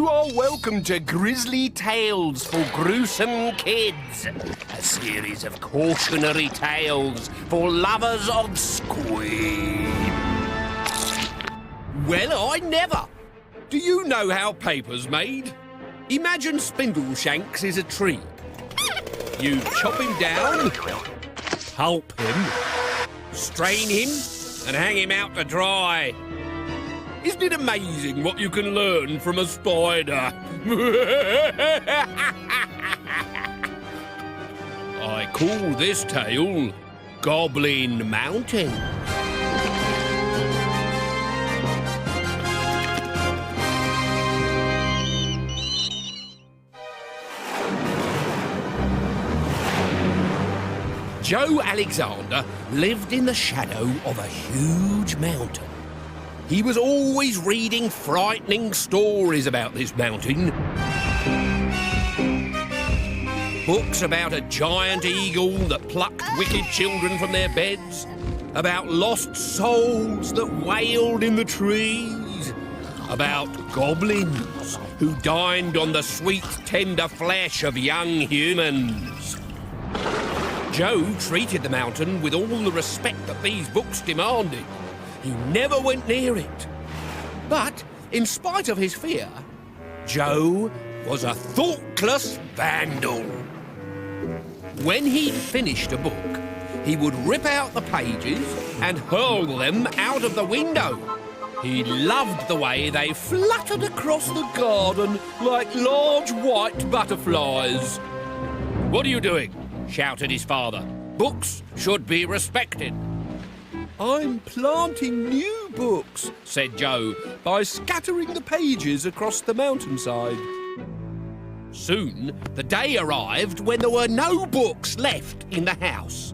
You are welcome to Grizzly Tales for Gruesome Kids, a series of cautionary tales for lovers of squeam. Well, I never! Do you know how paper's made? Imagine Spindleshanks is a tree. You chop him down, pulp him, strain him, and hang him out to dry. Isn't it amazing what you can learn from a spider? I call this tale Goblin Mountain. Joe Alexander lived in the shadow of a huge mountain. He was always reading frightening stories about this mountain. Books about a giant eagle that plucked wicked children from their beds, about lost souls that wailed in the trees, about goblins who dined on the sweet, tender flesh of young humans. Joe treated the mountain with all the respect that these books demanded. He never went near it. But, in spite of his fear, Joe was a thoughtless vandal. When he'd finished a book, he would rip out the pages and hurl them out of the window. He loved the way they fluttered across the garden like large white butterflies. "What are you doing?" shouted his father. "Books should be respected." "I'm planting new books," said Joe, "by scattering the pages across the mountainside." Soon, the day arrived when there were no books left in the house.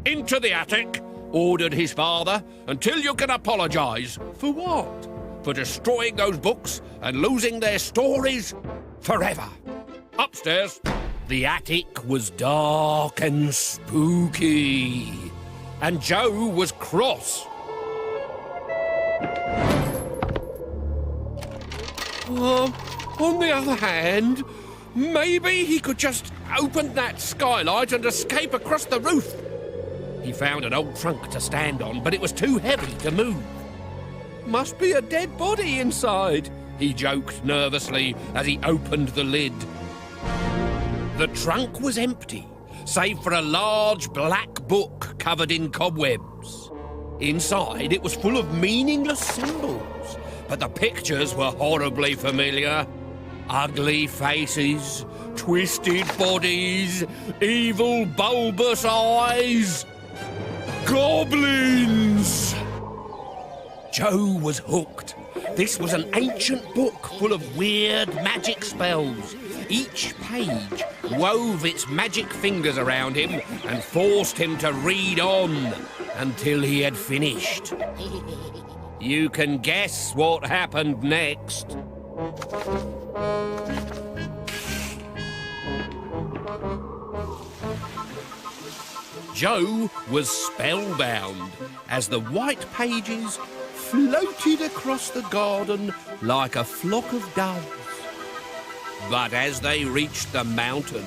"Into the attic," ordered his father, "until you can apologise." "For what?" "For destroying those books and losing their stories forever." Upstairs. The attic was dark and spooky, and Joe was cross. On the other hand, maybe he could just open that skylight and escape across the roof. He found an old trunk to stand on, but it was too heavy to move. "Must be a dead body inside," he joked nervously as he opened the lid. The trunk was empty, save for a large black book covered in cobwebs. Inside, it was full of meaningless symbols, but the pictures were horribly familiar. Ugly faces, twisted bodies, evil bulbous eyes. Goblins! Joe was hooked. This was an ancient book full of weird magic spells. Each page wove its magic fingers around him and forced him to read on until he had finished. You can guess what happened next. Joe was spellbound as the white pages floated across the garden like a flock of doves. But as they reached the mountain,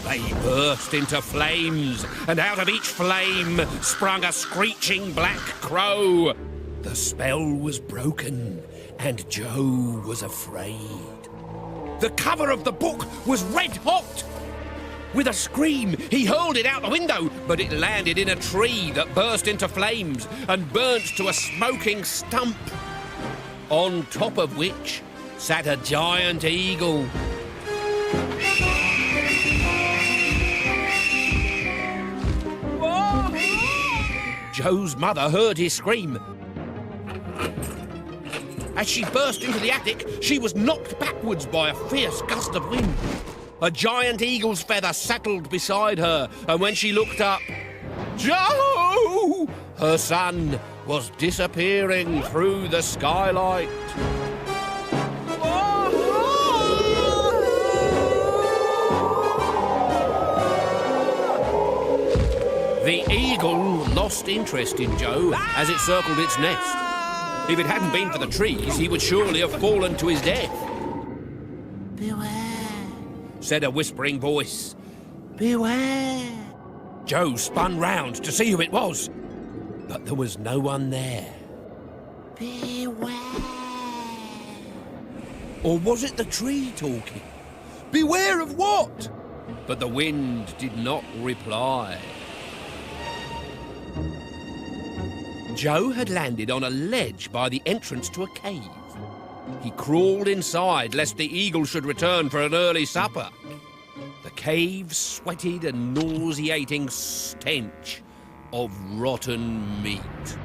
they burst into flames, and out of each flame sprung a screeching black crow. The spell was broken, and Joe was afraid. The cover of the book was red hot. With a scream, he hurled it out the window, but it landed in a tree that burst into flames and burnt to a smoking stump, on top of which sat a giant eagle. Joe's mother heard his scream. As she burst into the attic, she was knocked backwards by a fierce gust of wind. A giant eagle's feather settled beside her, and when she looked up, Joe! Her son was disappearing through the skylight. The eagle lost interest in Joe as it circled its nest. If it hadn't been for the trees, he would surely have fallen to his death. "Beware," said a whispering voice. "Beware." Joe spun round to see who it was, but there was no one there. "Beware." Or was it the tree talking? "Beware of what?" But the wind did not reply. Joe had landed on a ledge by the entrance to a cave. He crawled inside lest the eagle should return for an early supper. The cave sweated a nauseating stench of rotten meat.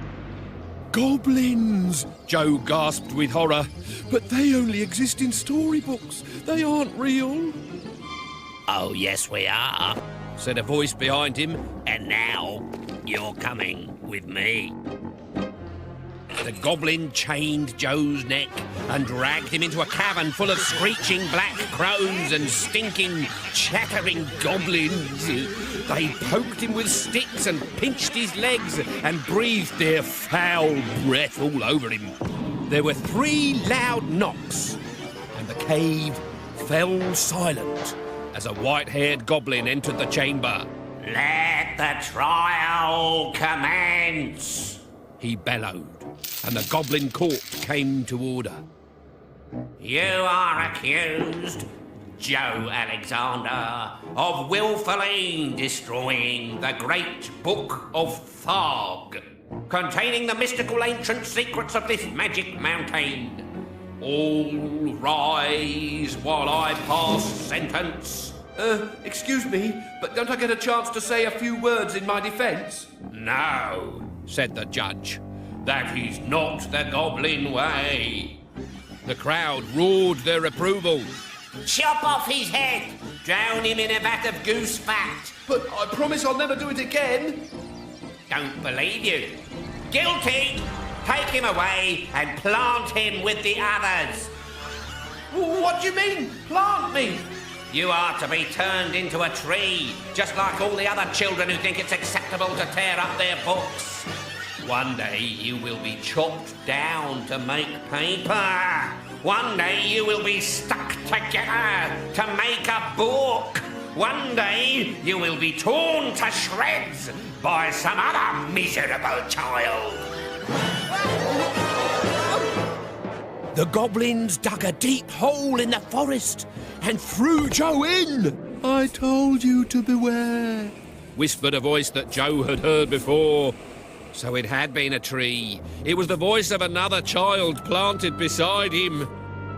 "Goblins!" Joe gasped with horror. "But they only exist in storybooks. They aren't real." "Oh, yes, we are," said a voice behind him. "And now you're coming with me." The goblin chained Joe's neck and dragged him into a cavern full of screeching black crows and stinking, chattering goblins. They poked him with sticks and pinched his legs and breathed their foul breath all over him. There were 3 loud knocks, and the cave fell silent as a white-haired goblin entered the chamber. "Let the trial commence," he bellowed, and the goblin court came to order. "You are accused, Joe Alexander, of willfully destroying the great Book of Thog, containing the mystical ancient secrets of this magic mountain. All rise while I pass sentence." Excuse me, but don't I get a chance to say a few words in my defence?" "No," said the judge. "That is not the goblin way." The crowd roared their approval. "Chop off his head! Drown him in a vat of goose fat!" "But I promise I'll never do it again." "Don't believe you. Guilty! Take him away and plant him with the others." "What do you mean, plant me?" "You are to be turned into a tree, just like all the other children who think it's acceptable to tear up their books. One day you will be chopped down to make paper. One day you will be stuck together to make a book. One day you will be torn to shreds by some other miserable child." The goblins dug a deep hole in the forest and threw Joe in. "I told you to beware," whispered a voice that Joe had heard before. So it had been a tree. It was the voice of another child planted beside him.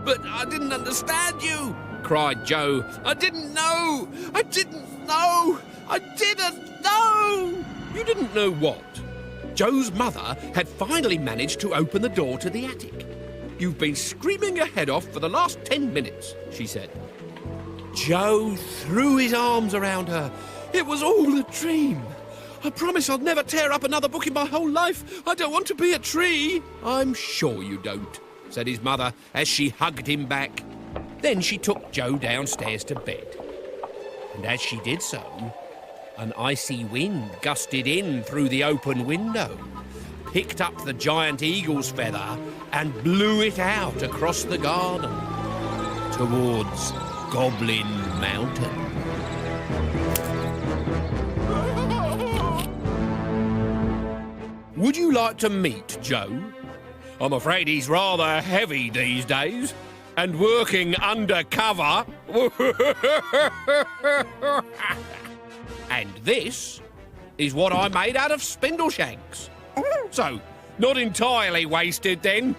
"But I didn't understand you," cried Joe. "I didn't know! I didn't know! I didn't know!" "You didn't know what?" Joe's mother had finally managed to open the door to the attic. "You've been screaming your head off for the last 10 minutes, she said. Joe threw his arms around her. "It was all a dream. I promise I'll never tear up another book in my whole life. I don't want to be a tree." "I'm sure you don't," said his mother as she hugged him back. Then she took Joe downstairs to bed. And as she did so, an icy wind gusted in through the open window, picked up the giant eagle's feather and blew it out across the garden towards Goblin Mountain. Would you like to meet Joe? I'm afraid he's rather heavy these days and working undercover. And this is what I made out of spindle shanks. So, not entirely wasted then.